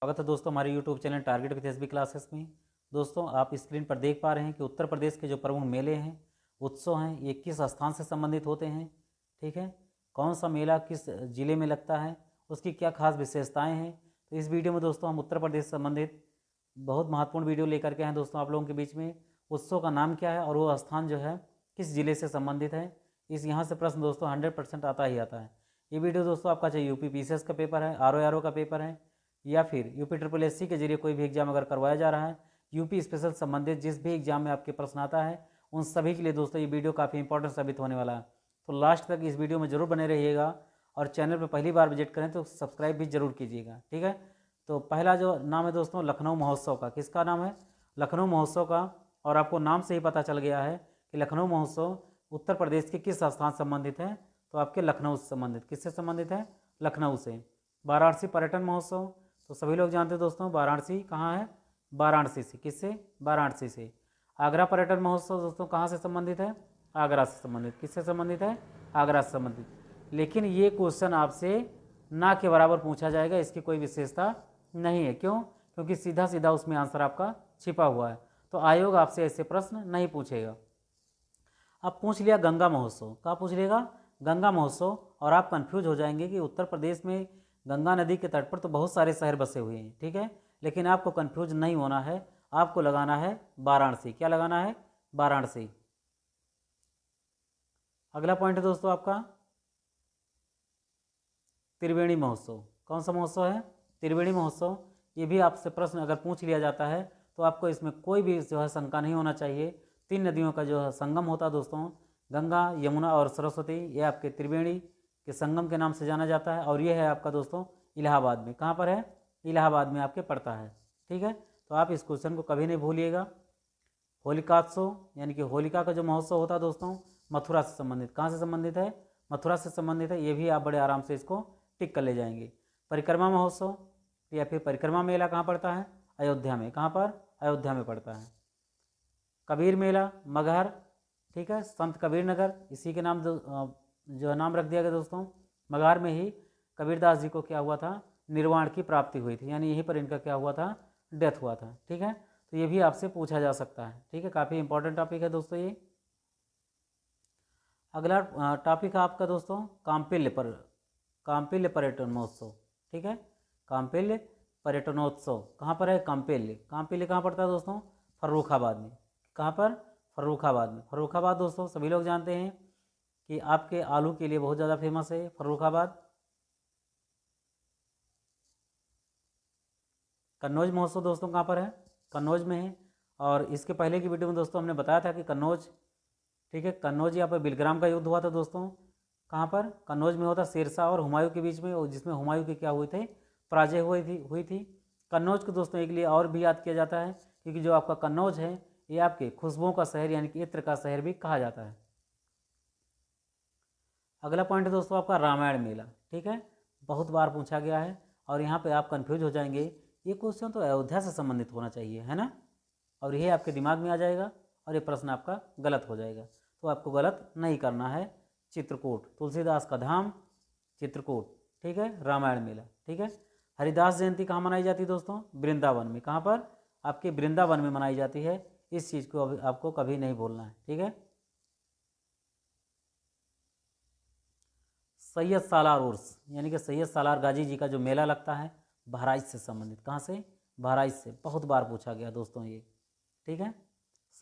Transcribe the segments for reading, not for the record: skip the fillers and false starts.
स्वागत है दोस्तों हमारे YouTube channel target with SB classes में। दोस्तों आप स्क्रीन पर देख पा रहे हैं कि उत्तर प्रदेश के जो प्रमुख मेले हैं, उत्सव हैं, ये किस स्थान से संबंधित होते हैं। ठीक है, कौन सा मेला किस जिले में लगता है, उसकी क्या खास विशेषताएं हैं। तो इस वीडियो में दोस्तों हम उत्तर प्रदेश से संबंधित बहुत महत्वपूर्ण वीडियो लेकर के हैं दोस्तों आप लोगों के बीच में। उत्सव का नाम क्या है और वो स्थान जो है किस जिले से संबंधित है। इस यहाँ से प्रश्न दोस्तों 100% आता ही आता है। ये वीडियो दोस्तों आपका चाहे यूपी पीसीएस का पेपर है, आरओ का पेपर है, या फिर यूपी ट्रिपल एससी के जरिए कोई भी एग्जाम अगर करवाया जा रहा है, यूपी स्पेशल संबंधित जिस भी एग्जाम में आपके प्रश्न आता है, उन सभी के लिए दोस्तों ये वीडियो काफ़ी इंपॉर्टेंट साबित होने वाला है। तो लास्ट तक इस वीडियो में जरूर बने रहिएगा और चैनल पर पहली बार विजिट करें तो सब्सक्राइब भी जरूर कीजिएगा। ठीक है, तो पहला जो नाम है दोस्तों लखनऊ महोत्सव का, किसका नाम है? लखनऊ महोत्सव का। और आपको नाम से ही पता चल गया है कि लखनऊ महोत्सव उत्तर प्रदेश के किस स्थान से संबंधित है, तो आपके लखनऊ से संबंधित, किससे संबंधित है? लखनऊ से। वाराणसी पर्यटन महोत्सव, तो सभी लोग जानते हैं दोस्तों वाराणसी कहाँ है? वाराणसी से। किससे? वाराणसी से। आगरा पर्यटन महोत्सव दोस्तों कहाँ से संबंधित है? आगरा से संबंधित। किससे संबंधित है? आगरा से संबंधित। लेकिन ये क्वेश्चन आपसे ना के बराबर पूछा जाएगा, इसकी कोई विशेषता नहीं है। क्यों? क्योंकि सीधा सीधा उसमें आंसर आपका छिपा हुआ है, तो आयोग आपसे ऐसे प्रश्न नहीं पूछेगा। अब पूछ लिया गंगा महोत्सव, कहाँ पूछ लेगा? गंगा महोत्सव। और आप कंफ्यूज हो जाएंगे कि उत्तर प्रदेश में गंगा नदी के तट पर तो बहुत सारे शहर बसे हुए हैं, ठीक है, लेकिन आपको कंफ्यूज नहीं होना है, आपको लगाना है वाराणसी। क्या लगाना है? वाराणसी। अगला पॉइंट है दोस्तों आपका त्रिवेणी महोत्सव। कौन सा महोत्सव है? त्रिवेणी महोत्सव। ये भी आपसे प्रश्न अगर पूछ लिया जाता है तो आपको इसमें कोई भी जो है शंका नहीं होना चाहिए। तीन नदियों का जो है संगम होता है दोस्तों, गंगा, यमुना और सरस्वती, ये आपके त्रिवेणी के संगम के नाम से जाना जाता है। और ये है आपका दोस्तों इलाहाबाद में। कहाँ पर है? इलाहाबाद में आपके पड़ता है। ठीक है, तो आप इस क्वेश्चन को कभी नहीं भूलिएगा। होलिकात्सव यानी कि होलिका का जो महोत्सव होता है दोस्तों, मथुरा से संबंधित। कहाँ से संबंधित है? मथुरा से संबंधित है। ये भी आप बड़े आराम से इसको टिक कर ले जाएंगे। परिक्रमा महोत्सव या फिर परिक्रमा मेला कहाँ पड़ता है? अयोध्या में। कहाँ पर? अयोध्या में पड़ता है। कबीर मेला मगहर, ठीक है, संत कबीर नगर, इसी के नाम जो नाम रख दिया गया दोस्तों। मगहर में ही कबीरदास जी को क्या हुआ था? निर्वाण की प्राप्ति हुई थी, यानी यहीं पर इनका क्या हुआ था? डेथ हुआ था। ठीक है, तो ये भी आपसे पूछा जा सकता है। ठीक है, काफ़ी इंपॉर्टेंट टॉपिक है दोस्तों ये। अगला टॉपिक है आपका दोस्तों काम्पिल्य पर्यटन महोत्सव। ठीक है, काम्पिल्य पर्यटनोत्सव कहाँ पर है? काम्पिल्य। काम्पिल्य कहाँ पड़ता है दोस्तों? फर्रुखाबाद में। कहाँ पर? फर्रुखाबाद में। फर्रुखाबाद दोस्तों सभी लोग जानते हैं कि आपके आलू के लिए बहुत ज़्यादा फेमस है फर्रुखाबाद। कन्नौज महोत्सव दोस्तों कहाँ पर है? कन्नौज में है। और इसके पहले की वीडियो में दोस्तों हमने बताया था कि कन्नौज, ठीक है, कन्नौज यहाँ पर बिलग्राम का युद्ध हुआ था दोस्तों। कहाँ पर? कन्नौज में होता शेरशाह और हुमायूं के बीच में, जिसमें हुमायूं के क्या हुए थे? पराजय हुई थी। कन्नौज को दोस्तों एक लिए और भी याद किया जाता है क्योंकि जो आपका कन्नौज है ये आपके खुशबुओं का शहर यानी कि इत्र का शहर भी कहा जाता है। अगला पॉइंट है दोस्तों आपका रामायण मेला। ठीक है, बहुत बार पूछा गया है और यहाँ पे आप कंफ्यूज हो जाएंगे, ये क्वेश्चन तो अयोध्या से संबंधित होना चाहिए, है ना, और ये आपके दिमाग में आ जाएगा और ये प्रश्न आपका गलत हो जाएगा। तो आपको गलत नहीं करना है। चित्रकूट, तुलसीदास का धाम चित्रकूट। ठीक है, रामायण मेला। ठीक है, हरिदास जयंती कहाँ मनाई जाती है दोस्तों? वृंदावन में। कहाँ पर? आपके वृंदावन में मनाई जाती है। इस चीज़ को आपको कभी नहीं भूलना है। ठीक है, सैयद सालार उर्स यानी कि सैयद सालार गाजी जी का जो मेला लगता है, बहराइच से संबंधित। कहाँ से? बहराइच से। बहुत बार पूछा गया दोस्तों ये। ठीक है,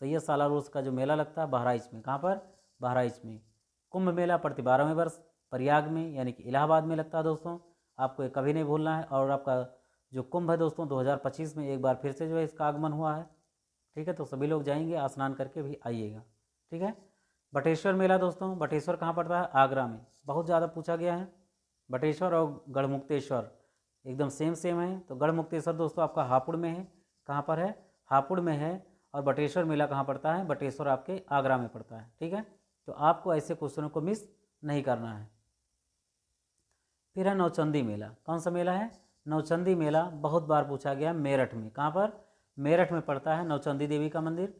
सैयद सालार उर्स का जो मेला लगता है बहराइच में। कहाँ पर? बहराइच में। कुंभ मेला प्रति 12वें वर्ष प्रयाग में यानी कि इलाहाबाद में लगता है दोस्तों, आपको ये कभी नहीं भूलना है। और आपका जो कुंभ है दोस्तों 2025 में एक बार फिर से जो है इसका आगमन हुआ है। ठीक है, तो सभी लोग जाएंगे, स्नान करके भी आइएगा। ठीक है, बटेश्वर मेला दोस्तों, बटेश्वर कहाँ पड़ता है? आगरा में। बहुत ज़्यादा पूछा गया है। बटेश्वर और गढ़मुक्तेश्वर एकदम सेम सेम है। तो गढ़मुक्तेश्वर दोस्तों आपका हापुड़ में है। कहाँ पर है? हापुड़ में है। और बटेश्वर मेला कहाँ पड़ता है? बटेश्वर आपके आगरा में पड़ता है। ठीक है, तो आपको ऐसे क्वेश्चनों को मिस नहीं करना है। फिर है नौचंदी मेला। कौन सा मेला है? नौचंदी मेला बहुत बार पूछा गया, मेरठ में। कहाँ पर? मेरठ में पड़ता है नौचंदी देवी का मंदिर,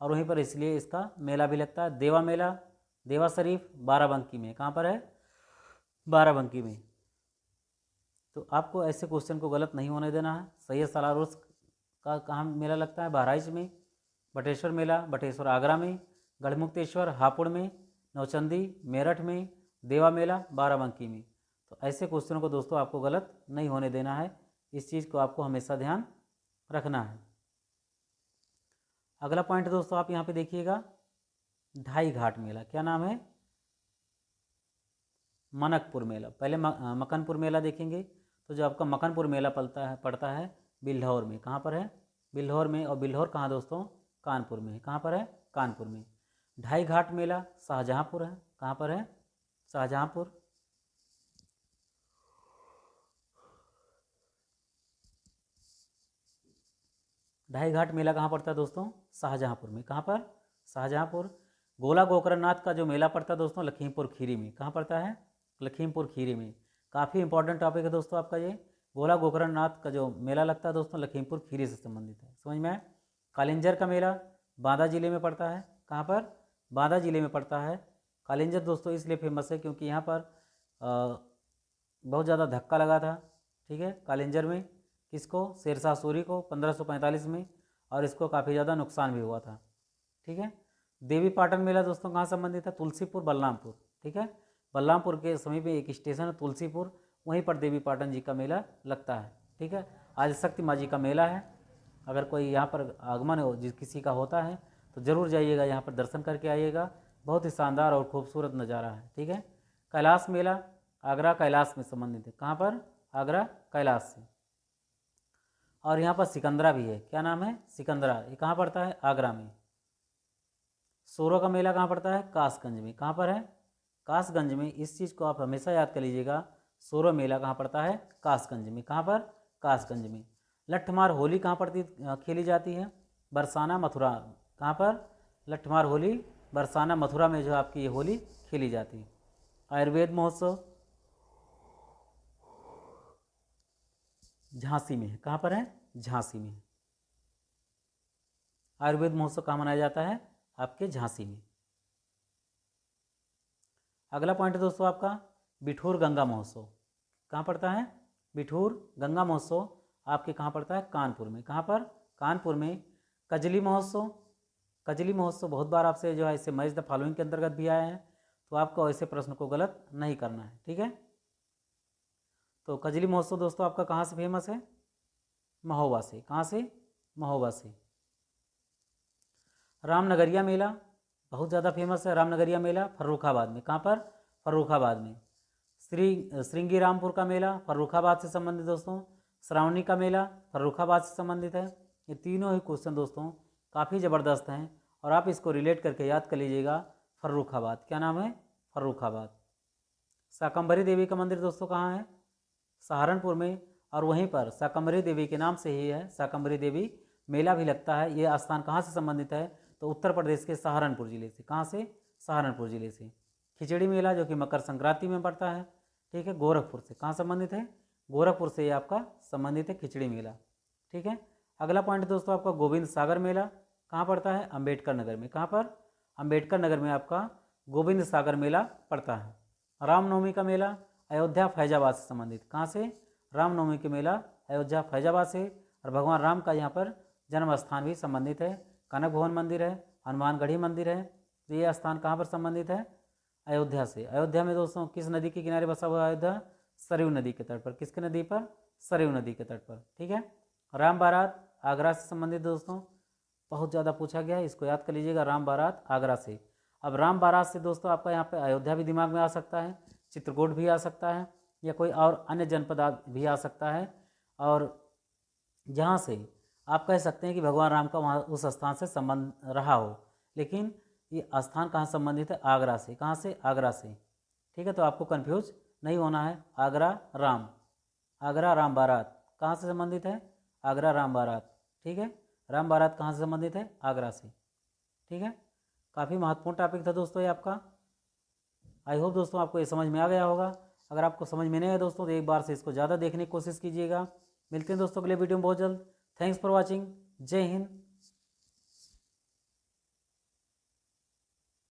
और वहीं पर इसलिए इसका मेला भी लगता है। देवा मेला, देवा शरीफ बाराबंकी में। कहाँ पर है? बाराबंकी में। तो आपको ऐसे क्वेश्चन को गलत नहीं होने देना है। सैयद सालारोस का कहाँ मेला लगता है? बहराइच में। बटेश्वर मेला, बटेश्वर आगरा में। गढ़मुक्तेश्वर हापुड़ में। नौचंदी मेरठ में। देवा मेला बाराबंकी में। तो ऐसे क्वेश्चनों को दोस्तों आपको गलत नहीं होने देना है, इस चीज़ को आपको हमेशा ध्यान रखना है। अगला पॉइंट दोस्तों आप यहाँ पे देखिएगा, ढाई घाट मेला। क्या नाम है? मनकपुर मेला। पहले मकनपुर मेला देखेंगे। तो जो आपका मकनपुर मेला पड़ता है बिल्हौर में। कहाँ पर है? बिल्हौर में। और बिल्हौर कहाँ दोस्तों? कानपुर में। कहाँ पर है? कानपुर में। ढाई घाट मेला शाहजहाँपुर है। कहाँ पर है? शाहजहाँपुर। ढाई घाट मेला कहाँ पड़ता है दोस्तों? शाहजहाँपुर में। कहाँ पर? शाहजहाँपुर। गोला गोकर्णनाथ का जो मेला पड़ता है दोस्तों लखीमपुर खीरी में। कहाँ पड़ता है? लखीमपुर खीरी में। काफ़ी इंपॉर्टेंट टॉपिक है दोस्तों आपका ये। गोला गोकर्णनाथ का जो मेला लगता है दोस्तों लखीमपुर खीरी से संबंधित है। समझ में आए? कालिंजर का मेला बांदा जिले में पड़ता है। कहाँ पर? बांदा जिले में पड़ता है। कालिंजर दोस्तों इसलिए फेमस है क्योंकि यहाँ पर बहुत ज़्यादा धक्का लगा था। ठीक है, कालिंजर में। किसको? शेरशाह सूरी को 1545 में। और इसको काफ़ी ज़्यादा नुकसान भी हुआ था। ठीक है। देवी पाटन मेला दोस्तों कहाँ संबंधित है? तुलसीपुर बलरामपुर। ठीक है, बलरामपुर के समीप में एक स्टेशन है तुलसीपुर, वहीं पर देवी पाटन जी का मेला लगता है। ठीक है, आज शक्ति माँ जी का मेला है। अगर कोई यहाँ पर आगमन हो किसी का होता है तो ज़रूर जाइएगा, यहाँ पर दर्शन करके आइएगा। बहुत ही शानदार और खूबसूरत नज़ारा है। ठीक है। कैलाश मेला आगरा कैलाश में संबंधित है। कहाँ पर? आगरा कैलाश से। और यहाँ पर सिकंदरा भी है। क्या नाम है? सिकंदरा। ये कहाँ पड़ता है? आगरा में। सोरो का मेला कहाँ पड़ता है? कासगंज में। कहाँ पर है? कासगंज में। इस चीज़ को आप हमेशा याद कर लीजिएगा, सोरो मेला कहाँ पड़ता है? कासगंज में। कहाँ पर? कासगंज में। लट्ठमार होली कहाँ पड़ती खेली जाती है? बरसाना मथुरा। कहाँ पर? लट्ठमार होली बरसाना मथुरा में जो आपकी ये होली खेली जाती है। आयुर्वेद महोत्सव झांसी में है। कहाँ पर है? झांसी में। आयुर्वेद महोत्सव कहाँ मनाया जाता है? आपके झांसी में। अगला पॉइंट है दोस्तों आपका बिठूर गंगा महोत्सव। कहाँ पड़ता है? बिठूर गंगा महोत्सव आपके कहाँ पड़ता है? कानपुर में। कहाँ पर? कानपुर में। कजली महोत्सव। कजली महोत्सव बहुत बार आपसे जो है इसे मैच द फॉलोइंग के अंतर्गत भी आया है, तो आपको ऐसे प्रश्न को गलत नहीं करना है। ठीक है। तो कजली महोत्सव दोस्तों आपका कहाँ से फेमस है? महोबा से। कहाँ से? महोबा से। रामनगरिया मेला बहुत ज़्यादा फेमस है। रामनगरिया मेला फर्रुखाबाद में। कहाँ पर? फर्रुखाबाद में। श्रृंगी रामपुर का मेला फर्रुखाबाद से संबंधित दोस्तों। श्रावणी का मेला फर्रुखाबाद से संबंधित है। ये तीनों ही क्वेश्चन दोस्तों काफ़ी ज़बरदस्त हैं और आप इसको रिलेट करके याद कर लीजिएगा। फर्रुखाबाद। क्या नाम है? फर्रुखाबाद। शाकंभरी देवी का मंदिर दोस्तों कहाँ है? सहारनपुर में। और वहीं पर शाकंभरी देवी के नाम से ही है, शाकंभरी देवी मेला भी लगता है। ये स्थान कहाँ से संबंधित है? तो उत्तर प्रदेश के सहारनपुर जिले से। कहाँ से? सहारनपुर जिले से। खिचड़ी मेला जो कि मकर संक्रांति में पड़ता है। ठीक है, गोरखपुर से। कहाँ संबंधित है? गोरखपुर से ये आपका संबंधित है खिचड़ी मेला। ठीक है। अगला पॉइंट दोस्तों आपका गोविंद सागर मेला कहाँ पड़ता है? अंबेडकर नगर में। कहाँ पर? अंबेडकर नगर में आपका गोविंद सागर मेला पड़ता है। रामनवमी का मेला अयोध्या फैजाबाद से संबंधित। कहाँ से? रामनवमी के मेला अयोध्या फैजाबाद से। और भगवान राम का यहाँ पर जन्म स्थान भी संबंधित है। कनक भवन मंदिर है, हनुमानगढ़ी मंदिर है। तो ये स्थान कहाँ पर संबंधित है? अयोध्या से। अयोध्या में दोस्तों किस नदी के किनारे बसा हुआ है अयोध्या? सरयू नदी के तट पर। किसके नदी पर? सरयू नदी के तट पर। ठीक है। राम बारात आगरा से संबंधित दोस्तों बहुत ज़्यादा पूछा गया है, इसको याद कर लीजिएगा। राम बारात आगरा से। अब राम बारात से दोस्तों आपका यहाँ पे अयोध्या भी दिमाग में आ सकता है, चित्रकूट भी आ सकता है, या कोई और अन्य जनपद भी आ सकता है। और जहाँ से आप कह सकते हैं कि भगवान राम का वहाँ उस स्थान से संबंध रहा हो, लेकिन ये स्थान कहाँ संबंधित है? आगरा से। कहाँ से? आगरा से। ठीक है, तो आपको कन्फ्यूज नहीं होना है। आगरा राम बारात कहाँ से संबंधित है? आगरा राम बारात। ठीक है, राम बारात कहाँ से संबंधित है? आगरा से। ठीक है, काफ़ी महत्वपूर्ण टॉपिक था दोस्तों ये आपका। आई होप दोस्तों आपको ये समझ में आ गया होगा। अगर आपको समझ में नहीं आया दोस्तों तो एक बार से इसको ज़्यादा देखने की कोशिश कीजिएगा। मिलते हैं दोस्तों अगले वीडियो में बहुत जल्द। Thanks for watching. जय हिंद,